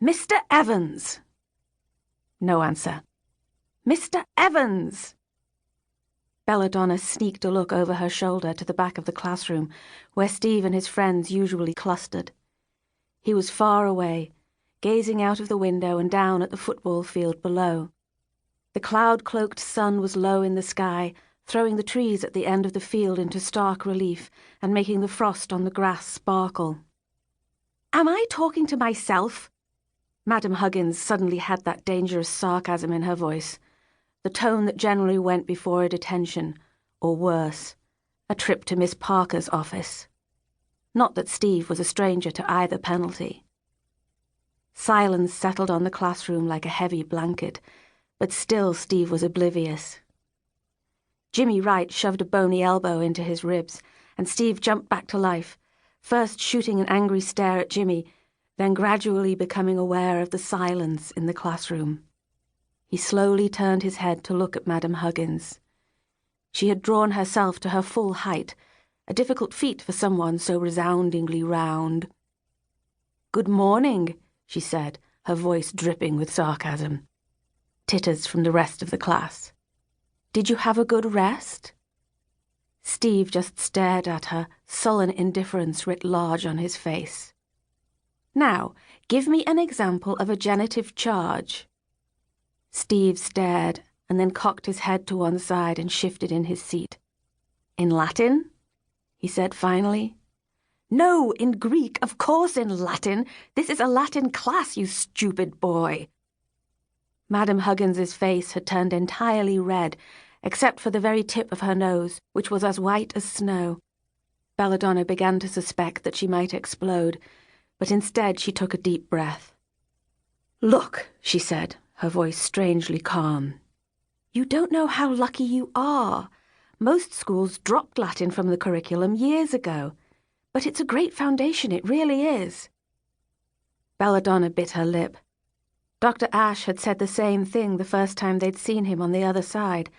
Mr. Evans! No answer. Mr. Evans! Belladonna sneaked a look over her shoulder to the back of the classroom, where Steve and his friends usually clustered. He was far away, gazing out of the window and down at the football field below. The cloud-cloaked sun was low in the sky, throwing the trees at the end of the field into stark relief and making the frost on the grass sparkle. "Am I talking to myself?" Madam Huggins suddenly had that dangerous sarcasm in her voice, the tone that generally went before a detention, or worse, a trip to Miss Parker's office. Not that Steve was a stranger to either penalty. Silence settled on the classroom like a heavy blanket, but still Steve was oblivious. Jimmy Wright shoved a bony elbow into his ribs, and Steve jumped back to life, first shooting an angry stare at Jimmy, then gradually becoming aware of the silence in the classroom. He slowly turned his head to look at Madam Huggins. She had drawn herself to her full height, a difficult feat for someone so resoundingly round. "Good morning," she said, her voice dripping with sarcasm. Titters from the rest of the class. "Did you have a good rest?" Steve just stared at her, sullen indifference writ large on his face. "Now, give me an example of a genitive charge." Steve stared and then cocked his head to one side and shifted in his seat. "In Latin?" he said finally. "No, in Greek, of course in Latin. This is a Latin class, you stupid boy." Madam Huggins's face had turned entirely red, except for the very tip of her nose, which was as white as snow. Belladonna began to suspect that she might explode, but instead she took a deep breath. "Look," she said, her voice strangely calm. "You don't know how lucky you are. Most schools dropped Latin from the curriculum years ago. But it's a great foundation, it really is." Belladonna bit her lip. Dr. Ashe had said the same thing the first time they'd seen him on the other side,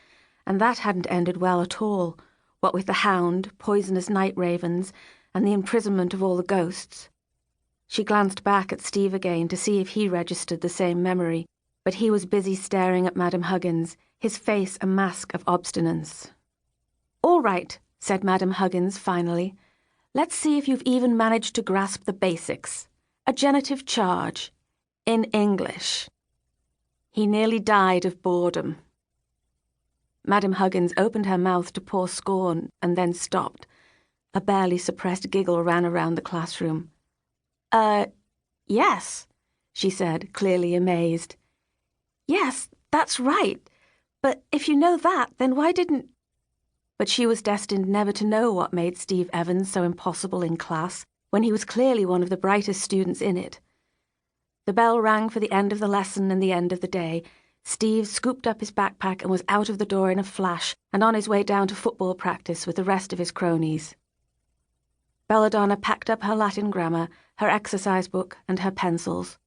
and that hadn't ended well at all, what with the hound, poisonous night ravens, and the imprisonment of all the ghosts. She glanced back at Steve again to see if he registered the same memory, but he was busy staring at Madam Huggins, his face a mask of obstinance. "All right," said Madam Huggins finally. "Let's see if you've even managed to grasp the basics. A genitive charge. In English." He nearly died of boredom. Madam Huggins opened her mouth to pour scorn and then stopped. A barely suppressed giggle ran around the classroom. Yes," she said, clearly amazed. "Yes, that's right. But if you know that, then why didn't—" But she was destined never to know what made Steve Evans so impossible in class, when he was clearly one of the brightest students in it. The bell rang for the end of the lesson and the end of the day. Steve scooped up his backpack and was out of the door in a flash and on his way down to football practice with the rest of his cronies. Belladonna packed up her Latin grammar, her exercise book, and her pencils.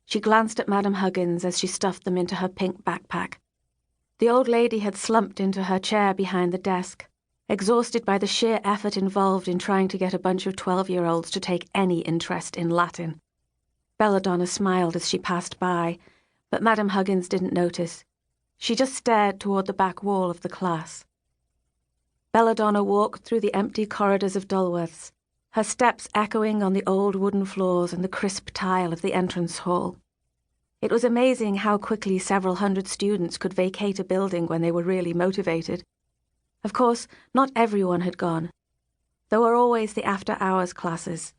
She glanced at Madam Huggins as she stuffed them into her pink backpack. The old lady had slumped into her chair behind the desk, exhausted by the sheer effort involved in trying to get a bunch of 12-year-olds to take any interest in Latin. Belladonna smiled as she passed by, but Madam Huggins didn't notice. She just stared toward the back wall of the class. Belladonna walked through the empty corridors of Dulworth's, her steps echoing on the old wooden floors and the crisp tile of the entrance hall. It was amazing how quickly several hundred students could vacate a building when they were really motivated. Of course, not everyone had gone. There were always the after-hours classes.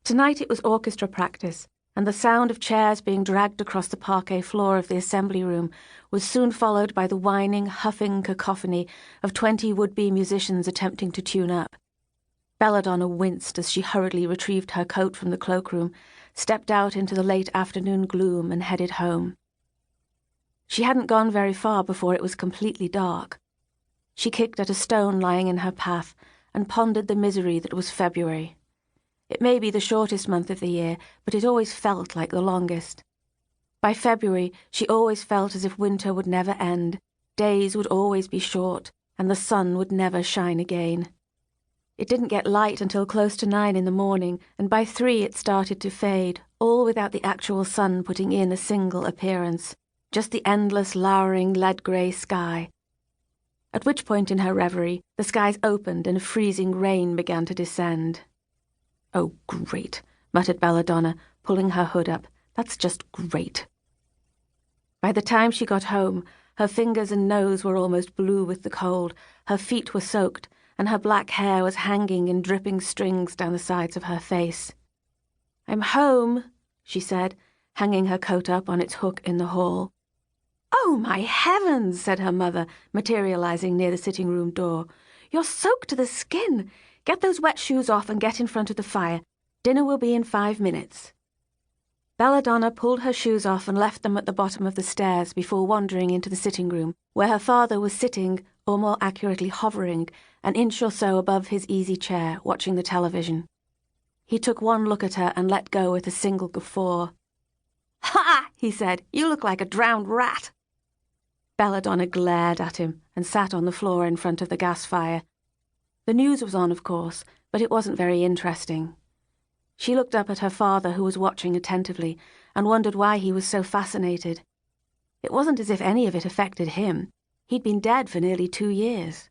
Tonight it was orchestra practice, and the sound of chairs being dragged across the parquet floor of the assembly room was soon followed by the whining, huffing cacophony of 20 would-be musicians attempting to tune up. Belladonna winced as she hurriedly retrieved her coat from the cloakroom, stepped out into the late afternoon gloom and headed home. She hadn't gone very far before it was completely dark. She kicked at a stone lying in her path and pondered the misery that was February. It may be the shortest month of the year, but it always felt like the longest. By February, she always felt as if winter would never end, days would always be short, and the sun would never shine again. It didn't get light until close to 9 in the morning, and by 3 it started to fade, all without the actual sun putting in a single appearance, just the endless, lowering, lead-grey sky. At which point in her reverie, the skies opened and freezing rain began to descend. "Oh, great," muttered Belladonna, pulling her hood up. "That's just great." By the time she got home, her fingers and nose were almost blue with the cold, her feet were soaked, and her black hair was hanging in dripping strings down the sides of her face. "I'm home," she said, hanging her coat up on its hook in the hall. "Oh, my heavens," said her mother, materializing near the sitting-room door. "You're soaked to the skin. Get those wet shoes off and get in front of the fire. Dinner will be in 5 minutes." Belladonna pulled her shoes off and left them at the bottom of the stairs before wandering into the sitting-room, where her father was sitting, or more accurately hovering, an inch or so above his easy chair, watching the television. He took one look at her and let go with a single guffaw. "Ha!" he said. "You look like a drowned rat." Belladonna glared at him and sat on the floor in front of the gas fire. The news was on, of course, but it wasn't very interesting. She looked up at her father, who was watching attentively, and wondered why he was so fascinated. It wasn't as if any of it affected him. He'd been dead for nearly 2 years.